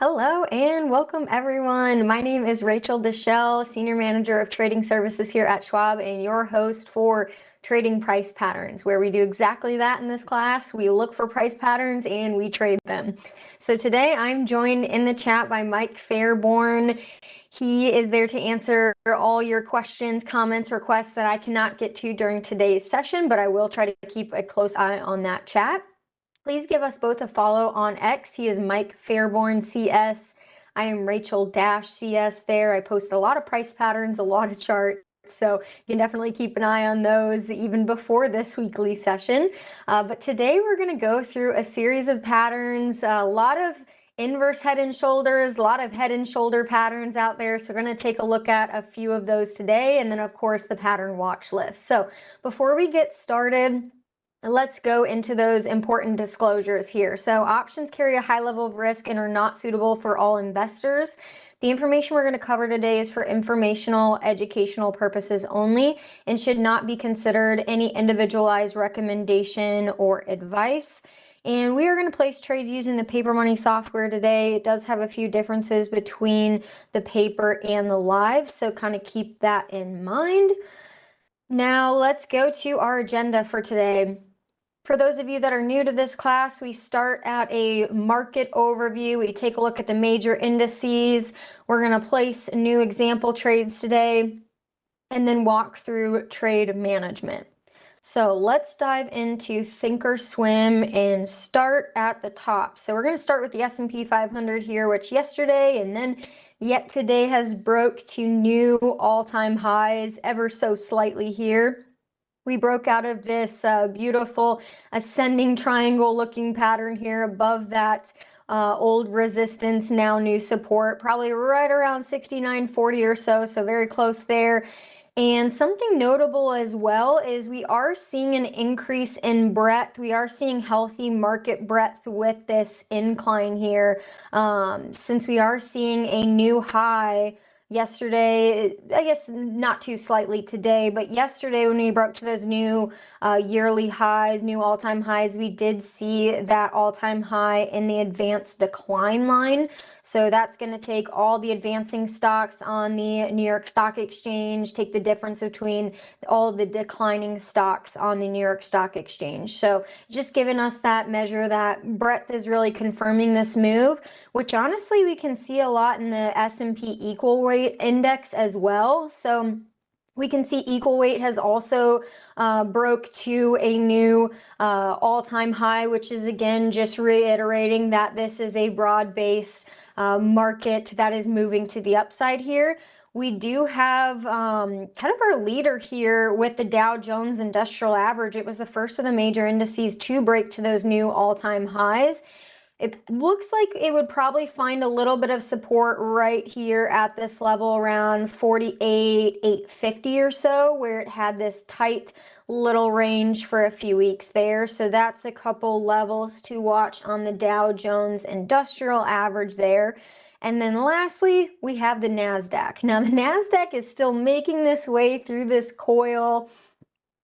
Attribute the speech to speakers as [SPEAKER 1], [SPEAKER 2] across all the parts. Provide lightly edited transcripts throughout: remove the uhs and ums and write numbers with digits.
[SPEAKER 1] Hello and welcome everyone. My name is Rachel Deschelle, Senior Manager of Trading Services here at Schwab and your host for Trading Price Patterns, where we do exactly that in this class. We look for price patterns and we trade them. So today I'm joined in the chat by Mike Fairborn. He is there to answer all your questions, comments, requests that I cannot get to during today's session, but I will try to keep a close eye on that chat. Please give us both a follow on X. He is Mike Fairborn CS. I am Rachel CS there. I post a lot of price patterns, a lot of charts. So you can definitely keep an eye on those even before this weekly session. But today we're going to go through a series of patterns, a lot of inverse head and shoulders, a lot of head and shoulder patterns out there. So we're going to take a look at a few of those today. And then of course the pattern watch list. So before we get started, let's go into those important disclosures here. So options carry a high level of risk and are not suitable for all investors. The information we're going to cover today is for informational, educational purposes only and should not be considered any individualized recommendation or advice. And we are going to place trades using the paper money software today. It does have a few differences between the paper and the live, so kind of keep that in mind. Now let's go to our agenda for today. For those of you that are new to this class, we start at a market overview. We take a look at the major indices. We're going to place new example trades today and then walk through trade management. So let's dive into Thinkorswim and start at the top. So we're going to start with the S&P 500 here, which yesterday and then yet today has broke to new all-time highs ever so slightly here. We broke out of this beautiful ascending triangle looking pattern here above that old resistance, now new support, probably right around 69.40 or so, so very close there. And something notable as well is we are seeing an increase in breadth. We are seeing healthy market breadth with this incline here, since we are seeing a new high yesterday, I guess not too slightly today, but yesterday when we broke to those new yearly highs, new all-time highs, we did see that all-time high in the advanced decline line. So that's going to take all the advancing stocks on the New York Stock Exchange, take the difference between all the declining stocks on the New York Stock Exchange. So just giving us that measure, that breadth is really confirming this move, which honestly we can see a lot in the S&P equal weight index as well. So we can see equal weight has also broke to a new all-time high, which is again just reiterating that this is a broad-based market that is moving to the upside here. We do have kind of our leader here with the Dow Jones Industrial Average. It was the first of the major indices to break to those new all-time highs. It looks like it would probably find a little bit of support right here at this level around 48,850 or so, where it had this tight little range for a few weeks there. So that's a couple levels to watch on the Dow Jones Industrial Average there. And then lastly, we have the NASDAQ. Now the NASDAQ is still making this way through this coil,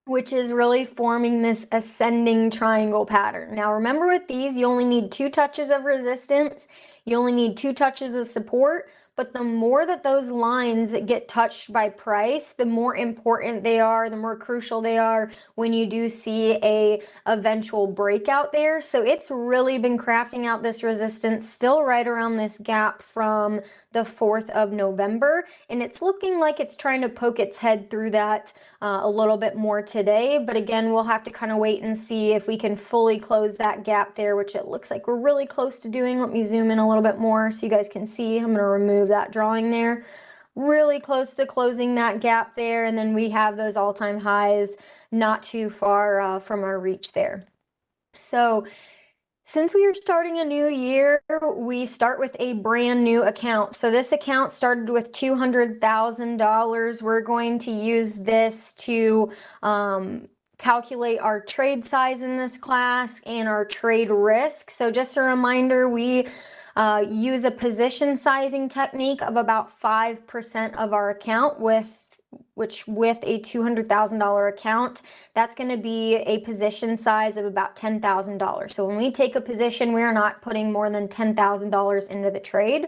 [SPEAKER 1] which is really forming this ascending triangle pattern. Now remember with these, you only need 2 touches of resistance, you only need 2 touches of support, but the more that those lines get touched by price, the more important they are, the more crucial they are when you do see a eventual breakout there. So it's really been crafting out this resistance still right around this gap from the 4th of November, and it's looking like it's trying to poke its head through that a little bit more today. But again, we'll have to kind of wait and see if we can fully close that gap there, which it looks like we're really close to doing. Let me zoom in a little bit more so you guys can see. I'm going to remove that drawing there. Really close to closing that gap there, and then we have those all-time highs not too far from our reach there. So since we are starting a new year, we start with a brand new account. So this account started with $200,000. We're going to use this to calculate our trade size in this class and our trade risk. So just a reminder, we use a position sizing technique of about 5% of our account with which with a $200,000 account, that's going to be a position size of about $10,000. So when we take a position, we are not putting more than $10,000 into the trade.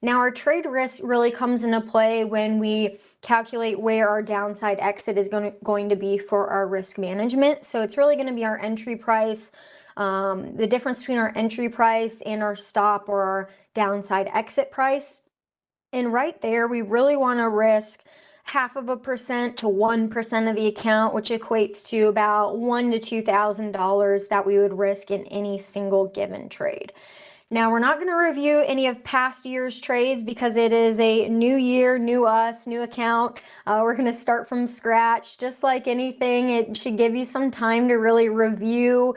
[SPEAKER 1] Now, our trade risk really comes into play when we calculate where our downside exit is going to be for our risk management. So it's really going to be our entry price, the difference between our entry price and our stop or our downside exit price. And right there, we really want to risk 0.5% to 1% of the account, which equates to about $1,000 to $2,000 that we would risk in any single given trade. Now, we're not going to review any of past year's trades because it is a new year, new us, new account. We're going to start from scratch. Just like anything, it should give you some time to really review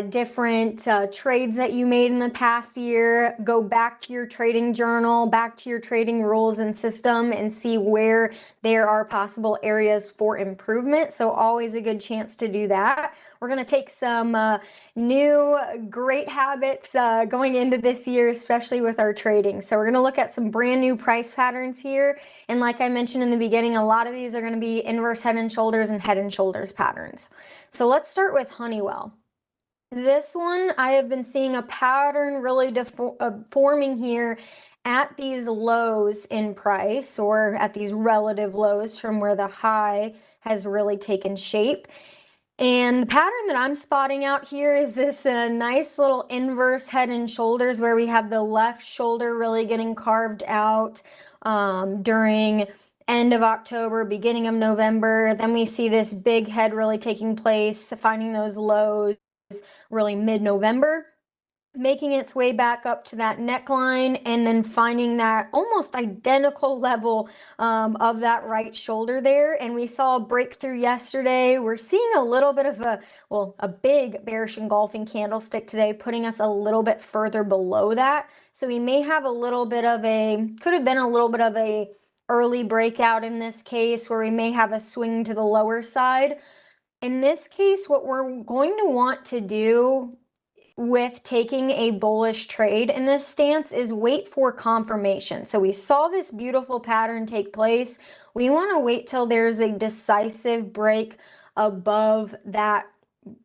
[SPEAKER 1] different trades that you made in the past year. Go back to your trading journal, back to your trading rules and system, and see where there are possible areas for improvement. So always a good chance to do that. We're going to take some new great habits going into this year, especially with our trading. So we're going to look at some brand new price patterns here. And like I mentioned in the beginning, a lot of these are going to be inverse head and shoulders and head and shoulders patterns. So let's start with Honeywell. This one, I have been seeing a pattern really forming here at these lows in price, or at these relative lows from where the high has really taken shape. And the pattern that I'm spotting out here is this nice little inverse head and shoulders where we have the left shoulder really getting carved out during end of October, beginning of November. Then we see this big head really taking place, finding those lows really mid-November, making its way back up to that neckline, and then finding that almost identical level of that right shoulder there. And we saw a breakthrough yesterday. We're seeing a little bit of a big bearish engulfing candlestick today, putting us a little bit further below that. So we may have a little bit of could have been a little bit of a early breakout in this case, where we may have a swing to the lower side. In this case, what we're going to want to do with taking a bullish trade in this stance is wait for confirmation. So we saw this beautiful pattern take place. We want to wait till there's a decisive break above that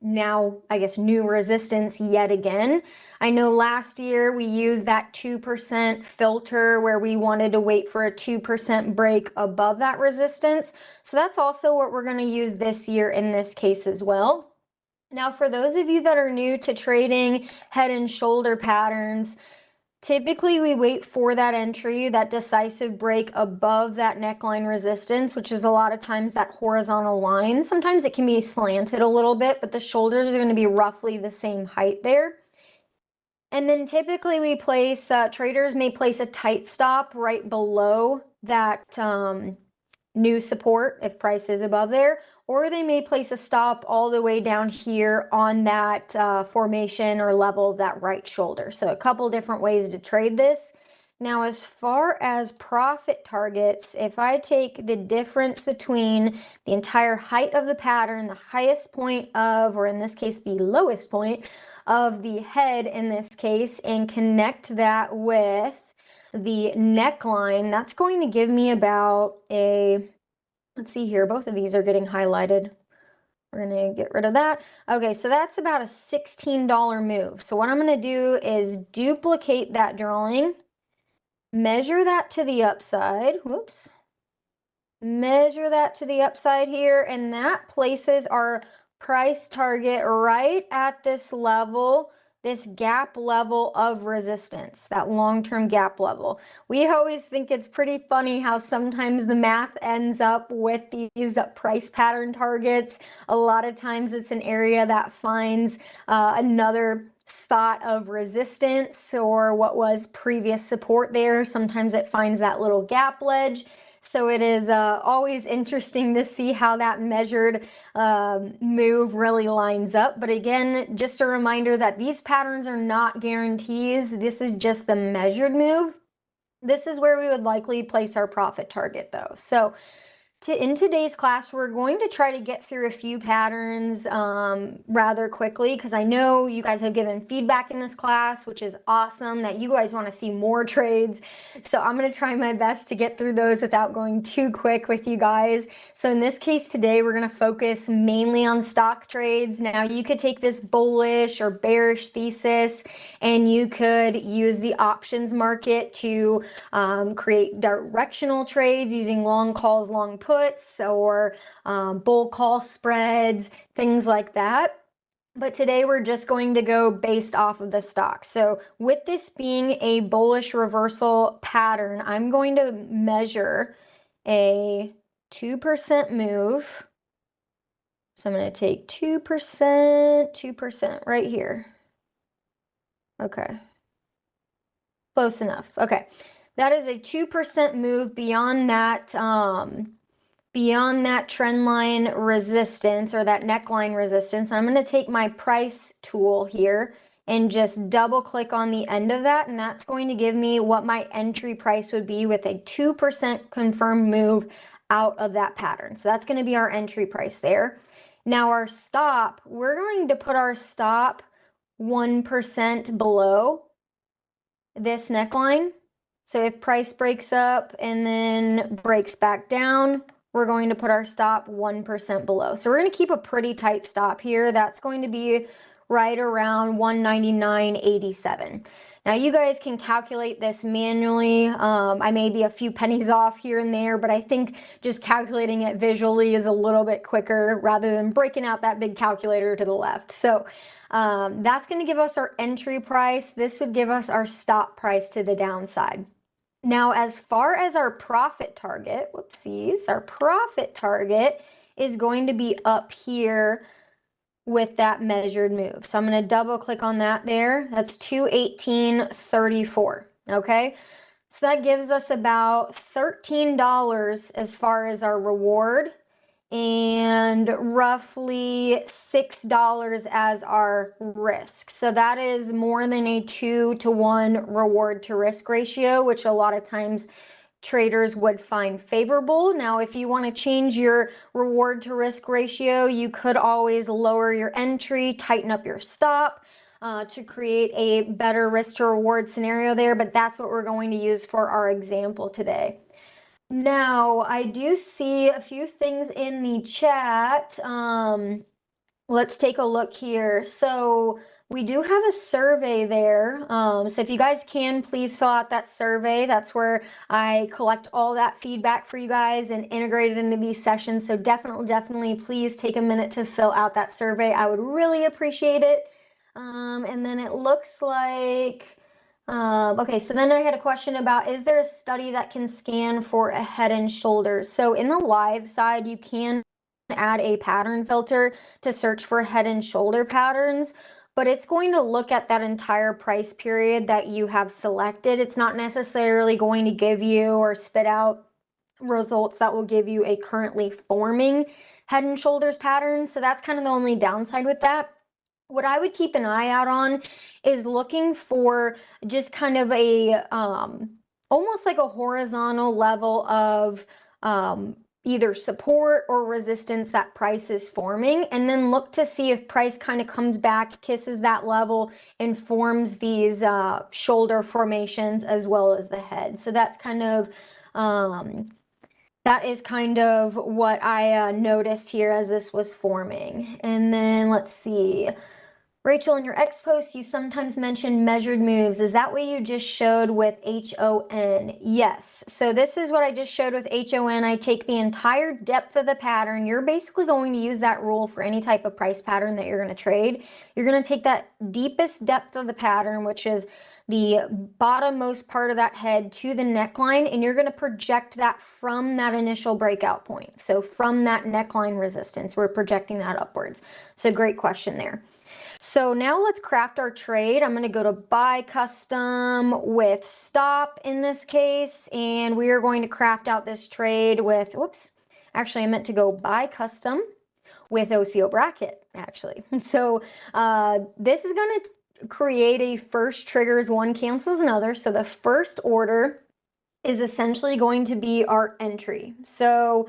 [SPEAKER 1] now, I guess, new resistance yet again. I know last year we used that 2% filter where we wanted to wait for a 2% break above that resistance. So that's also what we're going to use this year in this case as well. Now, for those of you that are new to trading head and shoulder patterns, typically we wait for that entry, that decisive break above that neckline resistance, which is a lot of times that horizontal line. Sometimes it can be slanted a little bit, but the shoulders are going to be roughly the same height there. And then typically we place, traders may place a tight stop right below that new support if price is above there, or they may place a stop all the way down here on that formation or level of that right shoulder. So a couple different ways to trade this. Now, as far as profit targets, if I take the difference between the entire height of the pattern, the highest point of, or in this case, the lowest point of the head in this case, and connect that with the neckline, that's going to give me about a, let's see here, both of these are getting highlighted. We're going to get rid of that. Okay, so that's about a $16 move. So what I'm going to do is duplicate that drawing, measure that to the upside. Whoops. Measure that to the upside here, and that places our price target right at this level, this gap level of resistance, that long-term gap level. We always think it's pretty funny how sometimes the math ends up with these price pattern targets. A lot of times it's an area that finds another spot of resistance or what was previous support there. Sometimes it finds that little gap ledge. So it is always interesting to see how that measured move really lines up. But again, just a reminder that these patterns are not guarantees. This is just the measured move. This is where we would likely place our profit target though. So in today's class, we're going to try to get through a few patterns rather quickly, because I know you guys have given feedback in this class, which is awesome, that you guys want to see more trades. So I'm going to try my best to get through those without going too quick with you guys. So in this case today, we're going to focus mainly on stock trades. Now you could take this bullish or bearish thesis, and you could use the options market to create directional trades using long calls, long puts, or bull call spreads, things like that. But today we're just going to go based off of the stock. So with this being a bullish reversal pattern, I'm going to measure a 2% move. So I'm going to take 2% right here. Okay. Close enough. Okay. That is a 2% move beyond that trend line resistance, or that neckline resistance. I'm going to take my price tool here and just double click on the end of that, and that's going to give me what my entry price would be with a 2% confirmed move out of that pattern. So that's going to be our entry price there. Now our stop, we're going to put our stop 1% below this neckline. So if price breaks up and then breaks back down, we're going to put our stop 1% below. So we're going to keep a pretty tight stop here. That's going to be right around 199.87. Now you guys can calculate this manually. I may be a few pennies off here and there, but I think just calculating it visually is a little bit quicker rather than breaking out that big calculator to the left. So that's going to give us our entry price. This would give us our stop price to the downside. Now, as far as our profit target, our profit target is going to be up here with that measured move. So I'm going to double click on that there. That's 218.34. Okay. So that gives us about $13 as far as our reward, and roughly $6 as our risk. So that is more than a 2-to-1 reward to risk ratio, which a lot of times traders would find favorable. Now, if you want to change your reward to risk ratio, you could always lower your entry, tighten up your stop to create a better risk to reward scenario there, but that's what we're going to use for our example today. Now, I do see a few things in the chat. Let's take a look here. So we do have a survey there. So if you guys can, please fill out that survey. That's where I collect all that feedback for you guys and integrate it into these sessions. So definitely please take a minute to fill out that survey. I would really appreciate it. And then it looks like... okay, so then I had a question about, is there a study that can scan for a head and shoulders? So in the live side, you can add a pattern filter to search for head and shoulder patterns, but it's going to look at that entire price period that you have selected. It's not necessarily going to give you or spit out results that will give you a currently forming head and shoulders pattern. So that's kind of the only downside with that. What I would keep an eye out on is looking for just kind of a almost like a horizontal level of either support or resistance that price is forming, and then look to see if price kind of comes back, kisses that level, and forms these shoulder formations as well as the head. So that's kind of that is kind of what I noticed here as this was forming. And then let's see. Rachel, in your X post, you sometimes mention measured moves. Is that what you just showed with HON? Yes. So this is what I just showed with HON. I take the entire depth of the pattern. You're basically going to use that rule for any type of price pattern that you're going to trade. You're going to take that deepest depth of the pattern, which is the bottommost part of that head to the neckline, and you're going to project that from that initial breakout point. So from that neckline resistance, we're projecting that upwards. So great question there. So now let's craft our trade. I'm going to go to buy custom with stop in this case, and we are going to craft out this trade with, whoops, actually I meant to go buy custom with OCO bracket actually. So this is going to create a first triggers one cancels another. So the first order is essentially going to be our entry. So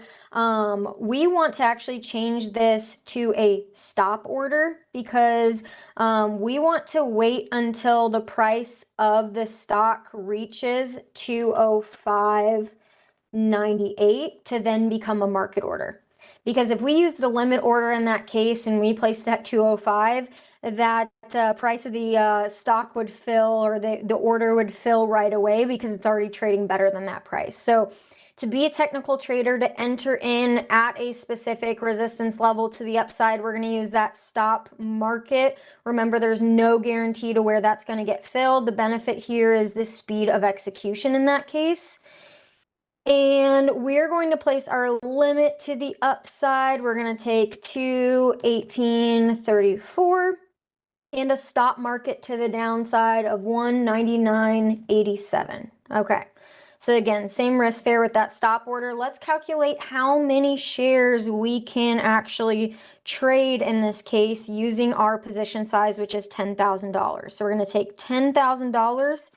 [SPEAKER 1] we want to actually change this to a stop order because we want to wait until the price of the stock reaches 205.98 to then become a market order. Because if we used a limit order in that case and we placed it at 205, that price of the stock would fill, or the order would fill right away because it's already trading better than that price. So to be a technical trader, to enter in at a specific resistance level to the upside, we're going to use that stop market. Remember, there's no guarantee to where that's going to get filled. The benefit here is the speed of execution in that case. And we're going to place our limit to the upside. We're going to take 218.34 and a stop market to the downside of 199.87. Okay. So again, same risk there with that stop order. Let's calculate how many shares we can actually trade in this case using our position size, which is $10,000. So we're going to take $10,000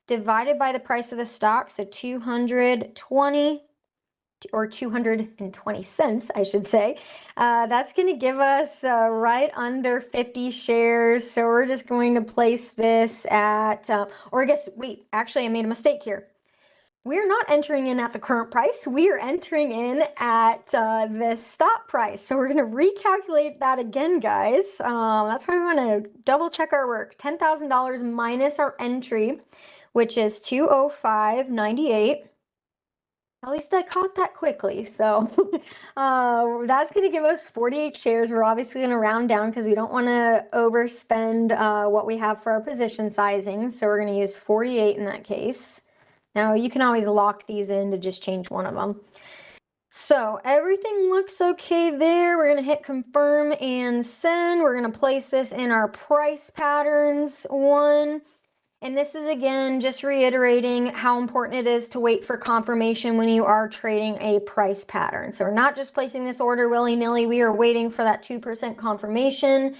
[SPEAKER 1] divided by the price of the stock, so 220 or 220 cents, I should say. That's going to give us right under 50 shares. So we're just going to place this at, or I guess, wait, actually I made a mistake here. We're not entering in at the current price. We are entering in at the stop price. So we're going to recalculate that again, guys. That's why we want to double check our work. $10,000 minus our entry, which is 205.98. At least I caught that quickly. So that's going to give us 48 shares. We're obviously going to round down because we don't want to overspend what we have for our position sizing. So we're going to use 48 in that case. Now you can always lock these in to just change one of them. So everything looks okay there. We're going to hit confirm and send. We're going to place this in our price patterns one. And this is, again, just reiterating how important it is to wait for confirmation when you are trading a price pattern. So we're not just placing this order willy-nilly. We are waiting for that 2% confirmation.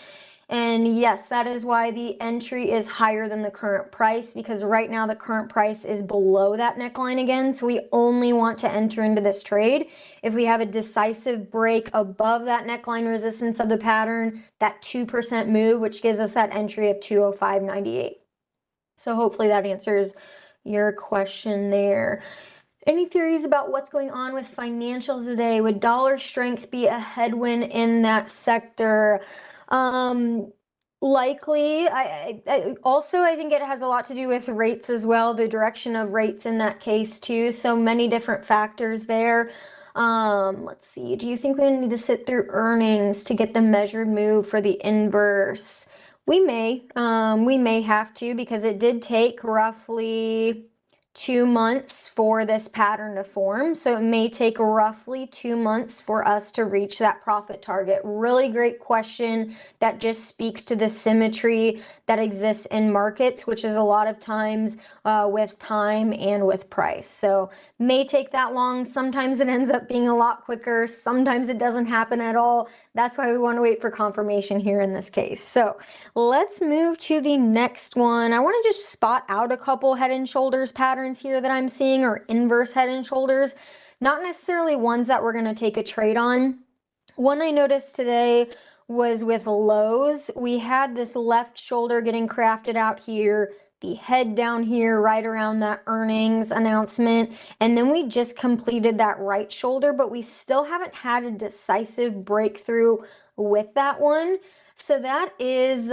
[SPEAKER 1] And yes, that is why the entry is higher than the current price, because right now the current price is below that neckline again. So we only want to enter into this trade if we have a decisive break above that neckline resistance of the pattern, that 2% move, which gives us that entry of 205.98. So hopefully that answers your question there. Any theories about what's going on with financials today? Would dollar strength be a headwind in that sector? Likely. I think it has a lot to do with rates as well, the direction of rates in that case too. So many different factors there. Let's see. Do you think we need to sit through earnings to get the measured move for the inverse? We may have to, because it did take roughly 2 months for this pattern to form. So it may take roughly 2 months for us to reach that profit target. Really great question that just speaks to the symmetry that exists in markets, which is a lot of times with time and with price. So may take that long. Sometimes it ends up being a lot quicker. Sometimes it doesn't happen at all. That's why we want to wait for confirmation here in this case. So let's move to the next one. I want to just spot out a couple head and shoulders patterns here that I'm seeing, or inverse head and shoulders, not necessarily ones that we're going to take a trade on. One I noticed today was with Lowe's. We had this left shoulder getting crafted out here, the head down here right around that earnings announcement, and then we just completed that right shoulder, but we still haven't had a decisive breakthrough with that one. So that is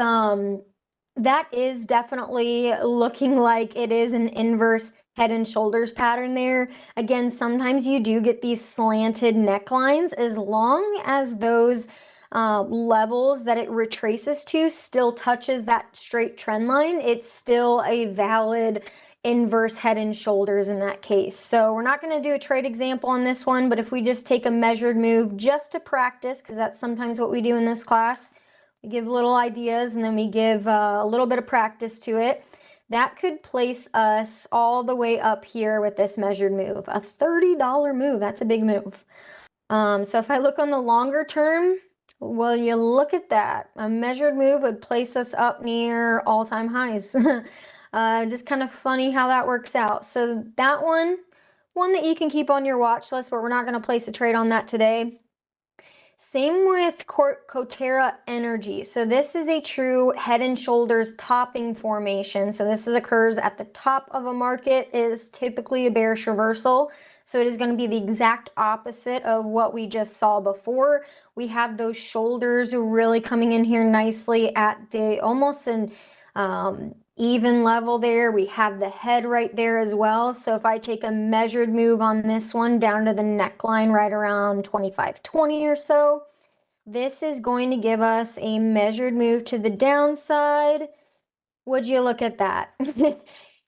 [SPEAKER 1] definitely looking like it is an inverse head and shoulders pattern there. Again, sometimes you do get these slanted necklines. As long as those levels that it retraces to still touches that straight trend line, it's still a valid inverse head and shoulders in that case. So we're not going to do a trade example on this one, but if we just take a measured move just to practice, because that's sometimes what we do in this class, we give little ideas and then we give a little bit of practice to it. That could place us all the way up here with this measured move, a $30 move. That's a big move. So if I look on the longer term, well, you look at that. A measured move would place us up near all-time highs. Just kind of funny how that works out. So that one, one that you can keep on your watch list, but we're not going to place a trade on that today. Same with Coterra Energy. So this is a true head and shoulders topping formation. So this occurs at the top of a market. It is typically a bearish reversal. So it is going to be the exact opposite of what we just saw before. We have those shoulders really coming in here nicely at the almost an even level there. We have the head right there as well. So if I take a measured move on this one down to the neckline right around 25.20 or so, this is going to give us a measured move to the downside. Would you look at that?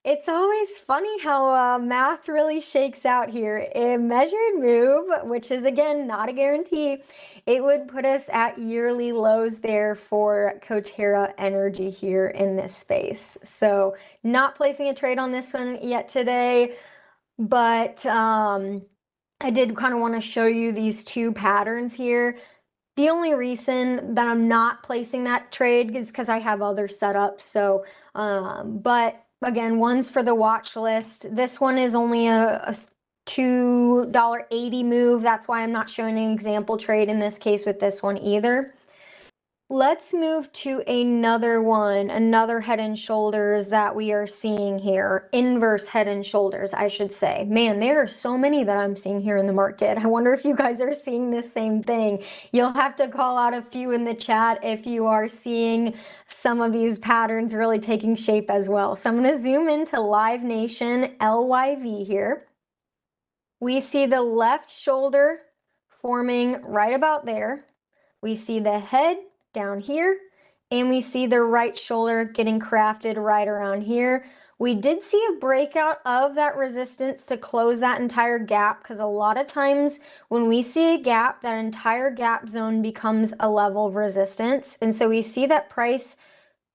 [SPEAKER 1] It's always funny how math really shakes out here. A measured move, which is again not a guarantee, it would put us at yearly lows there for Coterra Energy here in this space. So not placing a trade on this one yet today, but I did kind of want to show you these two patterns here. The only reason that I'm not placing that trade is because I have other setups. So, but again, one's for the watch list. This one is only a $2.80 move. That's why I'm not showing an example trade in this case with this one either. Let's move to another one, another head and shoulders that we are seeing here. Inverse head and shoulders, I should say. Man, there are so many that I'm seeing here in the market. I wonder if you guys are seeing the same thing. You'll have to call out a few in the chat if you are seeing some of these patterns really taking shape as well. So I'm going to zoom into Live Nation LYV here. We see the left shoulder forming right about there. We see the head down here, and we see the right shoulder getting crafted right around here. We did see a breakout of that resistance to close that entire gap, because a lot of times when we see a gap, that entire gap zone becomes a level of resistance. And so we see that price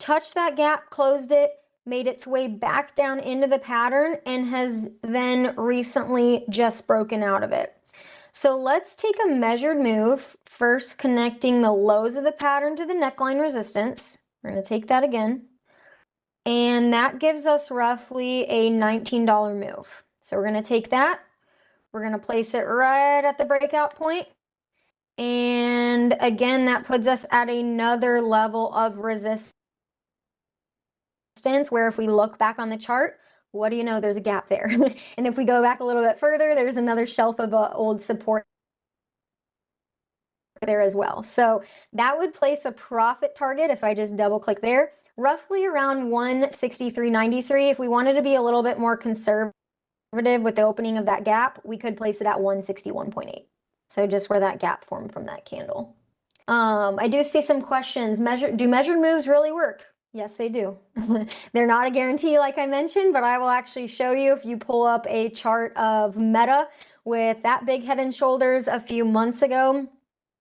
[SPEAKER 1] touched that gap, closed it, made its way back down into the pattern, and has then recently just broken out of it. So let's take a measured move, first connecting the lows of the pattern to the neckline resistance. We're going to take that again. And that gives us roughly a $19 move. So we're going to take that. We're going to place it right at the breakout point. And again, that puts us at another level of resistance, where if we look back on the chart, what do you know, there's a gap there. And if we go back a little bit further, there's another shelf of old support there as well. So that would place a profit target, if I just double click there, roughly around 163.93. If we wanted to be a little bit more conservative with the opening of that gap, we could place it at 161.8. So just where that gap formed from that candle. I do see some questions. Do measured moves really work? Yes, they do. They're not a guarantee, like I mentioned, but I will actually show you if you pull up a chart of Meta with that big head and shoulders a few months ago.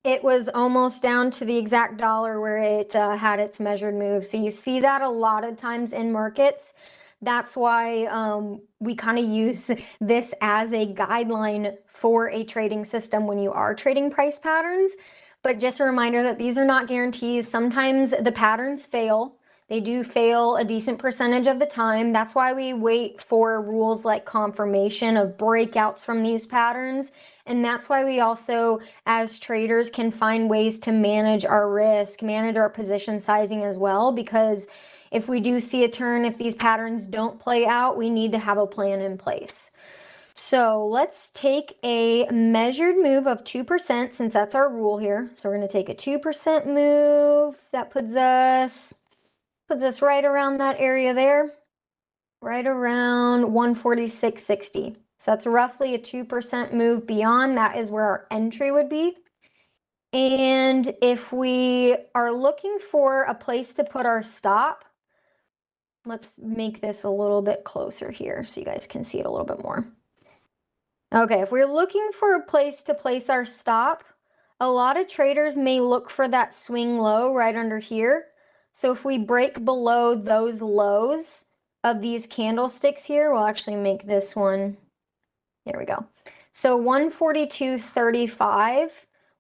[SPEAKER 1] It was almost down to the exact dollar where it had its measured move. So you see that a lot of times in markets. That's why we kind of use this as a guideline for a trading system when you are trading price patterns. But just a reminder that these are not guarantees. Sometimes the patterns fail. They do fail a decent percentage of the time. That's why we wait for rules like confirmation of breakouts from these patterns. And that's why we also, as traders, can find ways to manage our risk, manage our position sizing as well, because if we do see a turn, if these patterns don't play out, we need to have a plan in place. So let's take a measured move of 2%, since that's our rule here. So we're going to take a 2% move. That puts us right around that area there, right around 146.60. So that's roughly a 2% move beyond. That is where our entry would be. And if we are looking for a place to put our stop, let's make this a little bit closer here so you guys can see it a little bit more. Okay, if we're looking for a place to place our stop, a lot of traders may look for that swing low right under here. So if we break below those lows of these candlesticks here, we'll actually make this one. There we go. So 142.35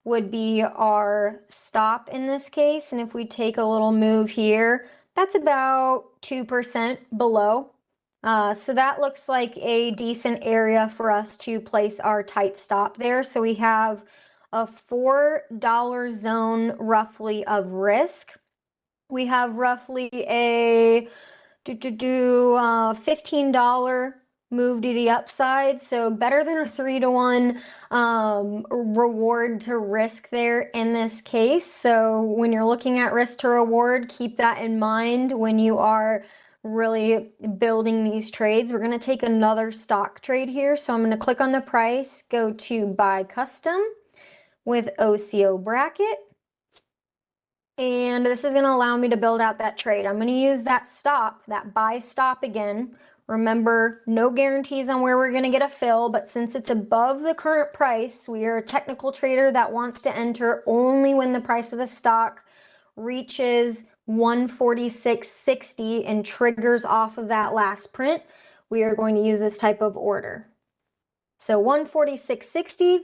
[SPEAKER 1] would be our stop in this case. And if we take a little move here, that's about 2% below. So that looks like a decent area for us to place our tight stop there. So we have a $4 zone roughly of risk. We have roughly a $15 move to the upside. So better than a 3-to-1 reward to risk there in this case. So when you're looking at risk to reward, keep that in mind when you are really building these trades. We're going to take another stock trade here. So I'm going to click on the price, go to buy custom with OCO bracket. And this is going to allow me to build out that trade. I'm going to use that stop, that buy stop again. Remember, no guarantees on where we're going to get a fill, but since it's above the current price, we are a technical trader that wants to enter only when the price of the stock reaches 146.60 and triggers off of that last print. We are going to use this type of order. So 146.60.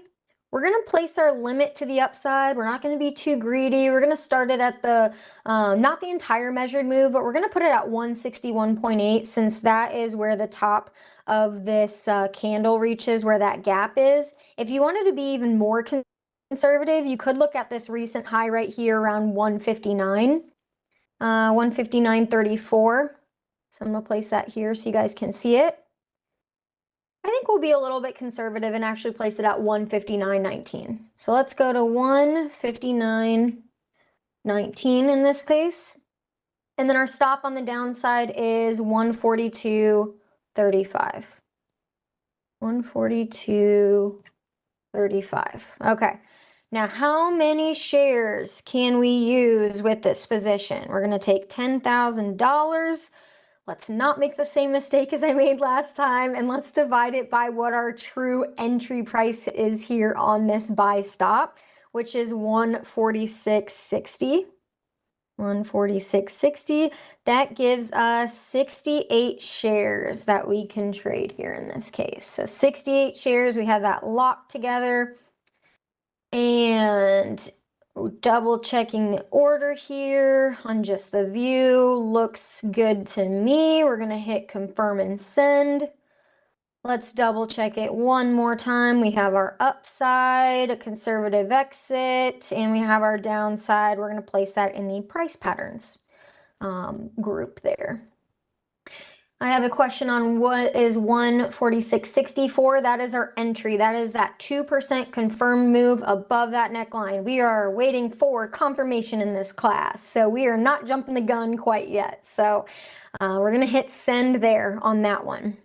[SPEAKER 1] We're going to place our limit to the upside. We're not going to be too greedy. We're going to start it at the, not the entire measured move, but we're going to put it at 161.8 since that is where the top of this candle reaches, where that gap is. If you wanted to be even more conservative, you could look at this recent high right here around 159, 159.34. So I'm going to place that here so you guys can see it. I think we'll be a little bit conservative and actually place it at 159.19. So let's go to 159.19 in this case. And then our stop on the downside is 142.35. 142.35. Okay. Now, how many shares can we use with this position? We're going to take $10,000. Let's not make the same mistake as I made last time, and let's divide it by what our true entry price is here on this buy stop, which is 146.60. 146.60. That gives us 68 shares that we can trade here in this case. So 68 shares, we have that locked together. And double checking the order here on just the view. Looks good to me. We're going to hit confirm and send. Let's double check it one more time. We have our upside, a conservative exit, and we have our downside. We're going to place that in the price patterns group there. I have a question on what is 146.64. That is our entry. That is that 2% confirmed move above that neckline. We are waiting for confirmation in this class. So we are not jumping the gun quite yet. So we're going to hit send there on that one.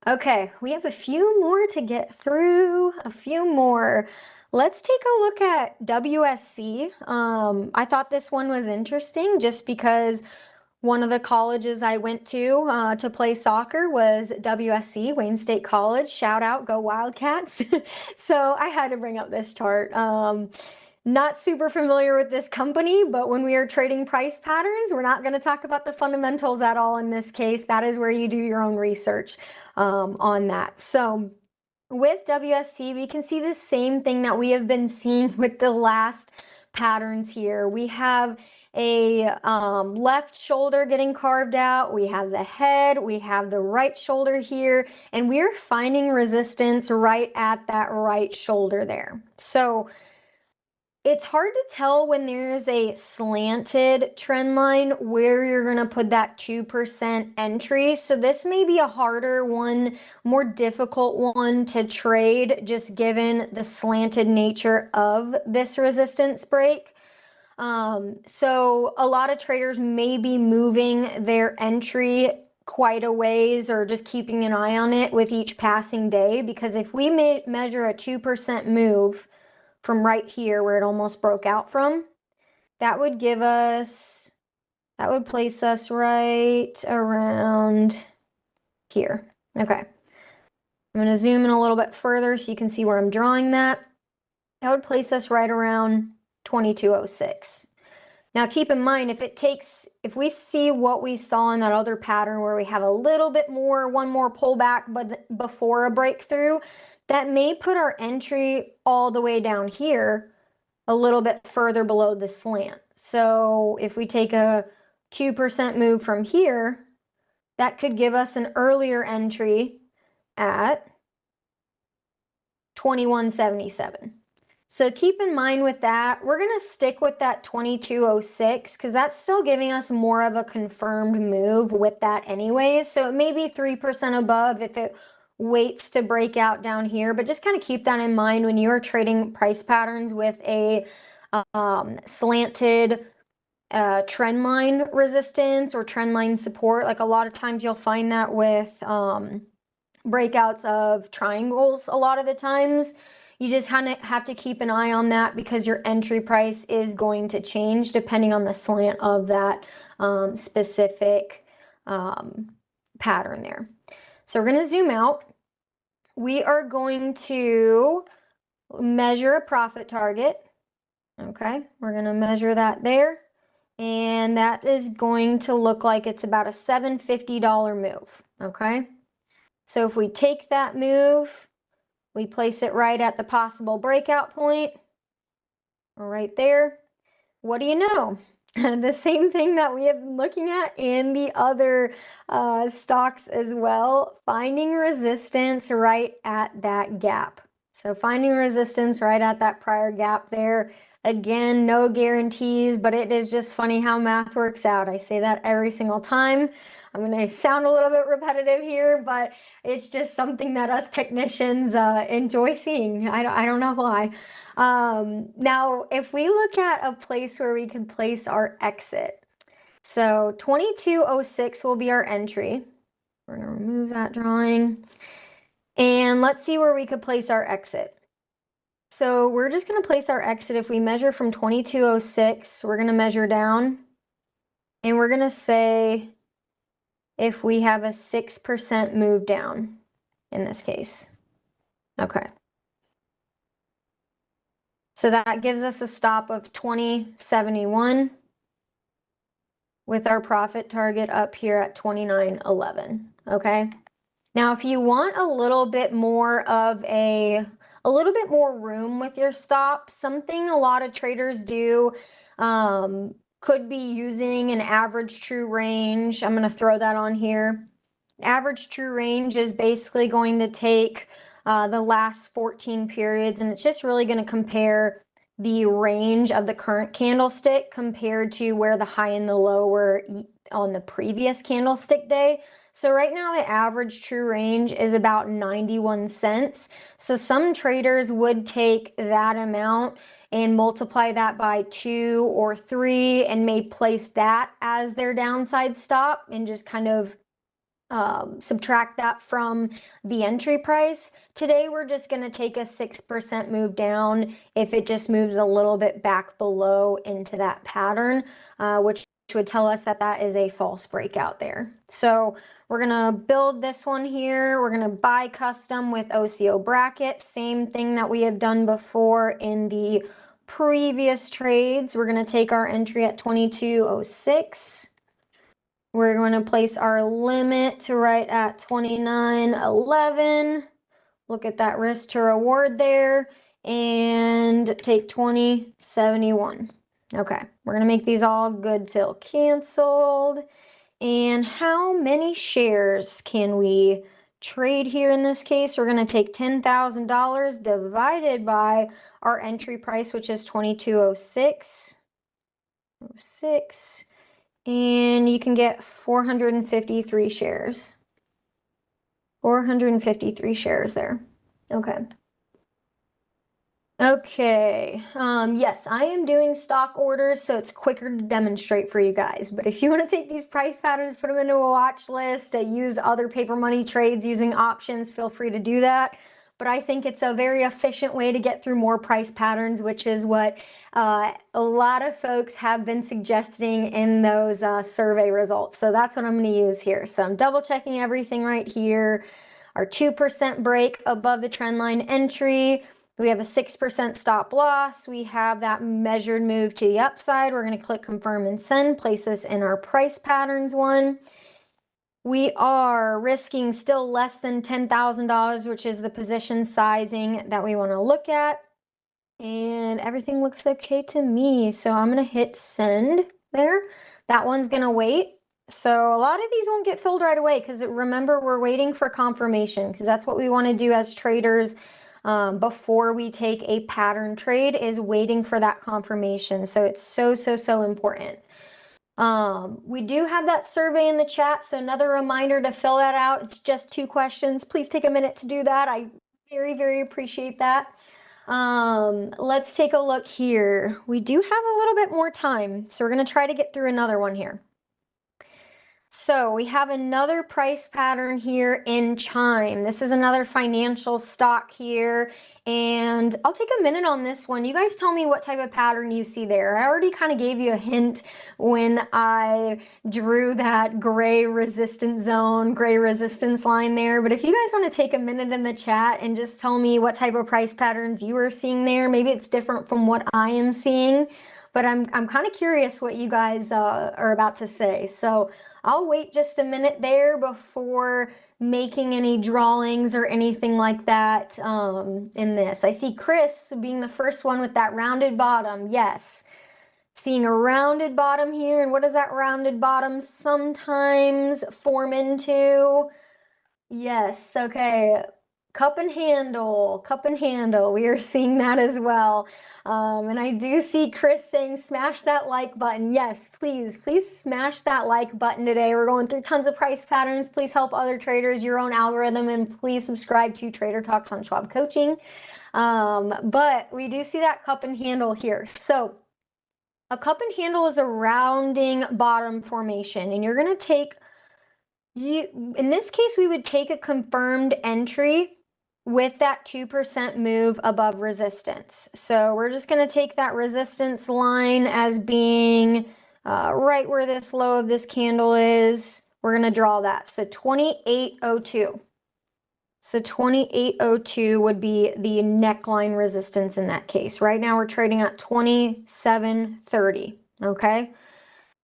[SPEAKER 1] Okay, we have a few more to get through, a few more. Let's take a look at WSC. I thought this one was interesting just because one of the colleges I went to play soccer was WSC, Wayne State College. Shout out, go Wildcats. So I had to bring up this chart. Not super familiar with this company, but when we are trading price patterns, we're not going to talk about the fundamentals at all in this case. That is where you do your own research on that. So with WSC, we can see the same thing that we have been seeing with the last patterns here. We have a left shoulder getting carved out. We have the head, we have the right shoulder here, and we're finding resistance right at that right shoulder there. So it's hard to tell when there's a slanted trend line where you're going to put that 2% entry. So this may be a harder one, more difficult one to trade just given the slanted nature of this resistance break. So a lot of traders may be moving their entry quite a ways or just keeping an eye on it with each passing day, because if we measure a 2% move from right here where it almost broke out from, that would give us, that would place us right around here. Okay. I'm going to zoom in a little bit further so you can see where I'm drawing that. That would place us right around 2206. Now keep in mind, if we see what we saw in that other pattern where we have a little bit more, one more pullback but before a breakthrough, that may put our entry all the way down here a little bit further below the slant. So if we take a 2% move from here, that could give us an earlier entry at 2177. So keep in mind with that, we're going to stick with that 2206 because that's still giving us more of a confirmed move with that anyways. So it may be 3% above if it waits to break out down here, but just kind of keep that in mind when you're trading price patterns with a slanted trend line resistance or trend line support. Like a lot of times you'll find that with breakouts of triangles a lot of the times. You just kind of have to keep an eye on that because your entry price is going to change depending on the slant of that specific pattern there. So we're going to zoom out. We are going to measure a profit target. Okay, we're going to measure that there. And that is going to look like it's about a $750 move. Okay, so if we take that move, we place it right at the possible breakout point, right there. What do you know? The same thing that we have been looking at in the other stocks as well, finding resistance right at that gap. So finding resistance right at that prior gap there. Again, no guarantees, but it is just funny how math works out. I say that every single time. I'm going to sound a little bit repetitive here, but it's just something that us technicians enjoy seeing. I don't know why. Now, if we look at a place where we can place our exit, so 2206 will be our entry. We're going to remove that drawing. And let's see where we could place our exit. So we're just going to place our exit. If we measure from 2206, we're going to measure down. And we're going to say if we have a 6% move down in this case. Okay. So that gives us a stop of 2071 with our profit target up here at 2911. Okay. Now, if you want a little bit more of a little bit more room with your stop, something a lot of traders do could be using an average true range. I'm going to throw that on here. Average true range is basically going to take the last 14 periods, and it's just really going to compare the range of the current candlestick compared to where the high and the low were on the previous candlestick day. So right now the average true range is about 91 cents. So some traders would take that amount and multiply that by 2 or 3 and may place that as their downside stop and just kind of subtract that from the entry price. Today we're just going to take a 6% move down if it just moves a little bit back below into that pattern, which would tell us that that is a false breakout there. So we're going to build this one here. We're going to buy custom with OCO bracket, same thing that we have done before in the previous trades. We're going to take our entry at 2206. We're going to place our limit to right at 2911. Look at that risk to reward there and take 2071. Okay, we're going to make these all good till canceled. And how many shares can we trade here in this case? We're going to take $10,000 divided by our entry price, which is 2206. And you can get 453 shares. 453 shares there. Okay. Okay, yes, I am doing stock orders, so it's quicker to demonstrate for you guys. But if you want to take these price patterns, put them into a watch list, use other paper money trades using options, feel free to do that. But I think it's a very efficient way to get through more price patterns, which is what a lot of folks have been suggesting in those survey results. So that's what I'm going to use here. So I'm double checking everything right here. Our 2% break above the trend line entry. We have a 6% stop loss. We have that measured move to the upside. We're going to click confirm and send, place this in our price patterns one. We are risking still less than $10,000, which is the position sizing that we want to look at. And everything looks okay to me. So I'm going to hit send there. That one's going to wait. So a lot of these won't get filled right away because remember, we're waiting for confirmation because that's what we want to do as traders before we take a pattern trade, is waiting for that confirmation. So it's so important. We do have that survey in the chat, so another reminder to fill that out. It's just 2 questions. Please take a minute to do that. I very appreciate that. Let's take a look here. We do have a little bit more time, so we're going to try to get through another one here. So we have another price pattern here in Chime. This is another financial stock here, and I'll take a minute on this one. You guys tell me what type of pattern you see there. I already kind of gave you a hint when I drew that gray resistance zone, gray resistance line there, but if you guys want to take a minute in the chat and just tell me what type of price patterns you are seeing there, maybe it's different from what I am seeing, but I'm kind of curious what you guys are about to say. So I'll wait just a minute there before making any drawings or anything like that in this. I see Chris being the first one with that rounded bottom. Yes, seeing a rounded bottom here. And what does that rounded bottom sometimes form into? Yes, okay. Cup and handle, we are seeing that as well. And I do see Chris saying smash that like button. Yes, please smash that like button today. We're going through tons of price patterns. Please help other traders, your own algorithm, and please subscribe to Trader Talks on Schwab Coaching. But we do see that cup and handle here. So a cup and handle is a rounding bottom formation, and you're going to take, in this case, we would take a confirmed entry with that 2% move above resistance. So we're just going to take that resistance line as being right where this low of this candle is. We're going to draw that. So 28.02. So 28.02 would be the neckline resistance in that case. Right now we're trading at 27.30. Okay.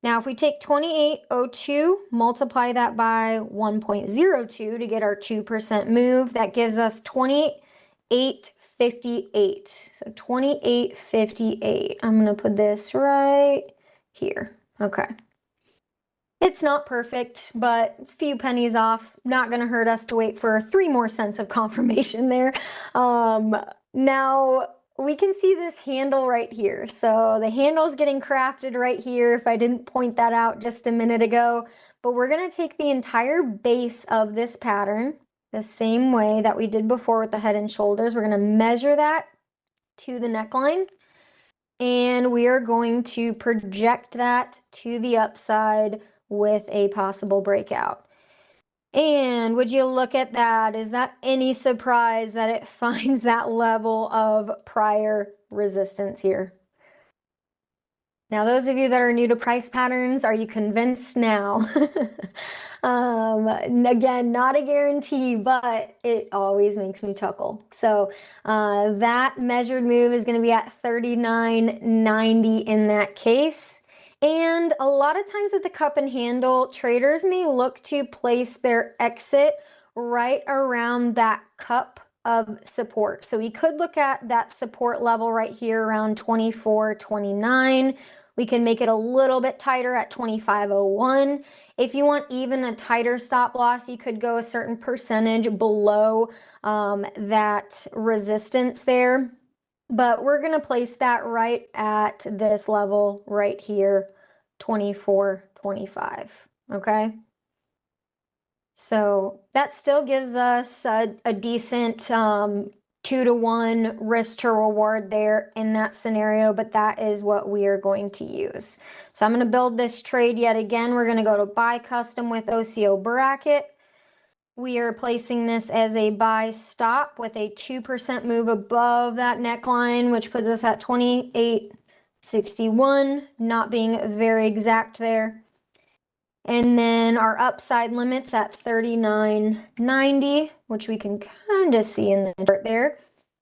[SPEAKER 1] Now, if we take 28.02, multiply that by 1.02 to get our 2% move, that gives us 28.58. So 28.58. I'm going to put this right here. Okay. It's not perfect, but a few pennies off. Not going to hurt us to wait for 3 more cents of confirmation there. Now, we can see this handle right here. So the handle is getting crafted right here, if I didn't point that out just a minute ago. But we're going to take the entire base of this pattern the same way that we did before with the head and shoulders. We're going to measure that to the neckline, and we are going to project that to the upside with a possible breakout. And would you look at that? Is that any surprise that it finds that level of prior resistance here? Now, those of you that are new to price patterns, are you convinced now? Again, not a guarantee, but it always makes me chuckle. So that measured move is going to be at 39.90 in that case. And a lot of times with the cup and handle, traders may look to place their exit right around that cup of support. So we could look at that support level right here around 24.29. We can make it a little bit tighter at 25.01. If you want even a tighter stop loss, you could go a certain percentage below that resistance there. But we're going to place that right at this level right here, 24.25, okay? So that still gives us a decent 2-to-1 risk to reward there in that scenario, but that is what we are going to use. So I'm going to build this trade yet again. We're going to go to buy custom with OCO bracket. We are placing this as a buy stop with a 2% move above that neckline, which puts us at 28.61, not being very exact there. And then our upside limits at 39.90, which we can kind of see in the chart there.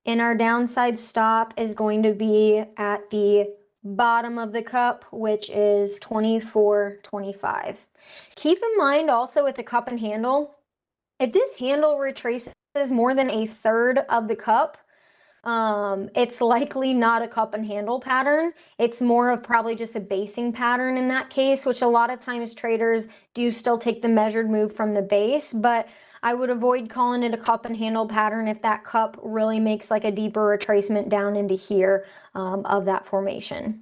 [SPEAKER 1] And our downside stop is going to be at the bottom of the cup, which is 24.25. Keep in mind also with the cup and handle, if this handle retraces more than a third of the cup, it's likely not a cup and handle pattern. It's more of probably just a basing pattern in that case, which a lot of times traders do still take the measured move from the base, but I would avoid calling it a cup and handle pattern if that cup really makes like a deeper retracement down into here of that formation.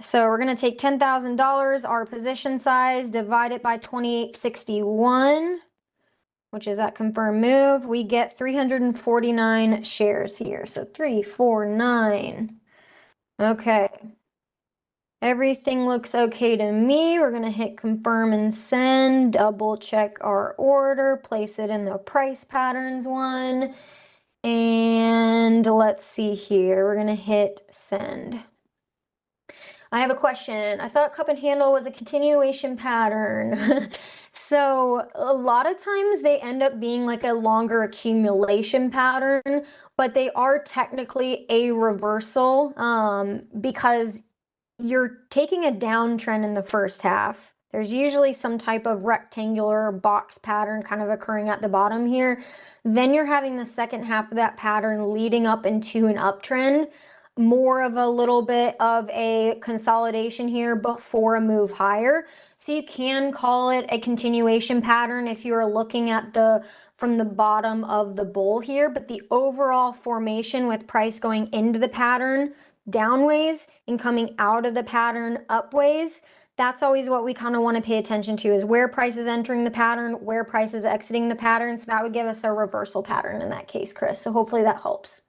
[SPEAKER 1] So we're going to take $10,000, our position size, divide it by 2861, which is that confirmed move. We get 349 shares here. So 349. Okay. Everything looks okay to me. We're going to hit confirm and send, double check our order, place it in the price patterns one. And let's see here. We're going to hit send. I have a question. I thought cup and handle was a continuation pattern. So a lot of times they end up being like a longer accumulation pattern, but they are technically a reversal because you're taking a downtrend in the first half. There's usually some type of rectangular box pattern kind of occurring at the bottom here. Then you're having the second half of that pattern leading up into an uptrend, more of a little bit of a consolidation here before a move higher. So you can call it a continuation pattern if you're looking at from the bottom of the bull here, but the overall formation with price going into the pattern downways and coming out of the pattern upways, that's always what we kind of want to pay attention to, is where price is entering the pattern, where price is exiting the pattern. So that would give us a reversal pattern in that case, Chris. So hopefully that helps.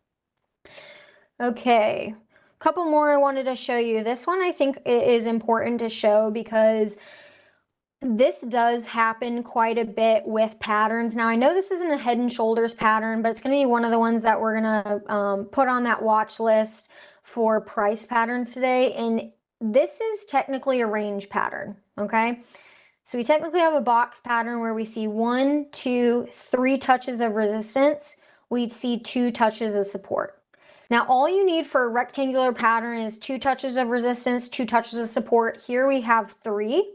[SPEAKER 1] Okay, a couple more I wanted to show you. This one I think is important to show because this does happen quite a bit with patterns. Now I know this isn't a head and shoulders pattern, but it's going to be one of the ones that we're going to put on that watch list for price patterns today. And this is technically a range pattern, okay? So we technically have a box pattern where we see 1, 2, 3 touches of resistance. We'd see 2 touches of support. Now, all you need for a rectangular pattern is 2 touches of resistance, 2 touches of support. Here we have 3.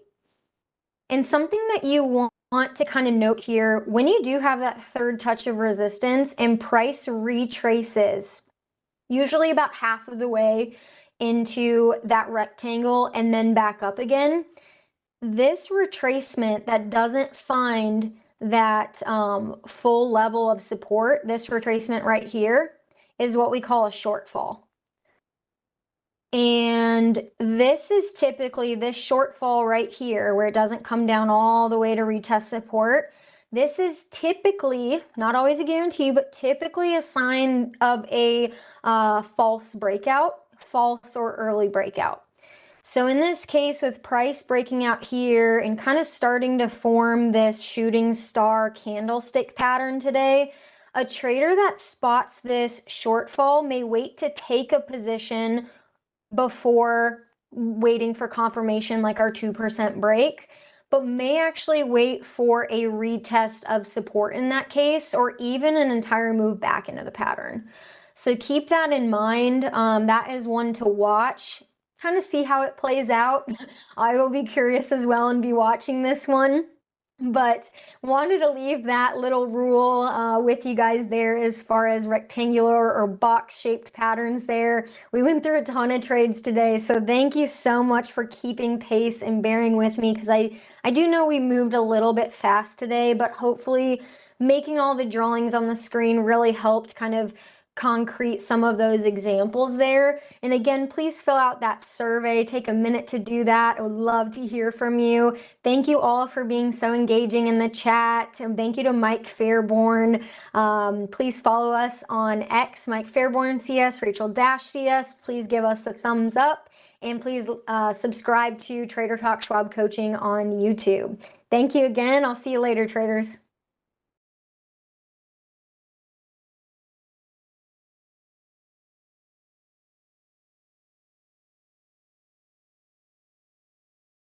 [SPEAKER 1] And something that you want to kind of note here, when you do have that third touch of resistance and price retraces, usually about half of the way into that rectangle and then back up again, this retracement that doesn't find that full level of support, this retracement right here, is what we call a shortfall. And this is typically this shortfall right here where it doesn't come down all the way to retest support. This is typically, not always a guarantee, but typically a sign of a false breakout, false or early breakout. So in this case, with price breaking out here and kind of starting to form this shooting star candlestick pattern today, a trader that spots this shortfall may wait to take a position before waiting for confirmation like our 2% break, but may actually wait for a retest of support in that case, or even an entire move back into the pattern. So keep that in mind. That is one to watch, kind of see how it plays out. I will be curious as well and be watching this one. But wanted to leave that little rule with you guys there as far as rectangular or box-shaped patterns there. We went through a ton of trades today, so thank you so much for keeping pace and bearing with me, because I do know we moved a little bit fast today, but hopefully making all the drawings on the screen really helped kind of concrete some of those examples there. And again, please fill out that survey. Take a minute to do that. I would love to hear from you. Thank you all for being so engaging in the chat. And thank you to Mike Fairborn. Please follow us on X, Mike Fairborn CS, Rachel-CS. Please give us the thumbs up. And please subscribe to Trader Talk Schwab Coaching on YouTube. Thank you again. I'll see you later, traders.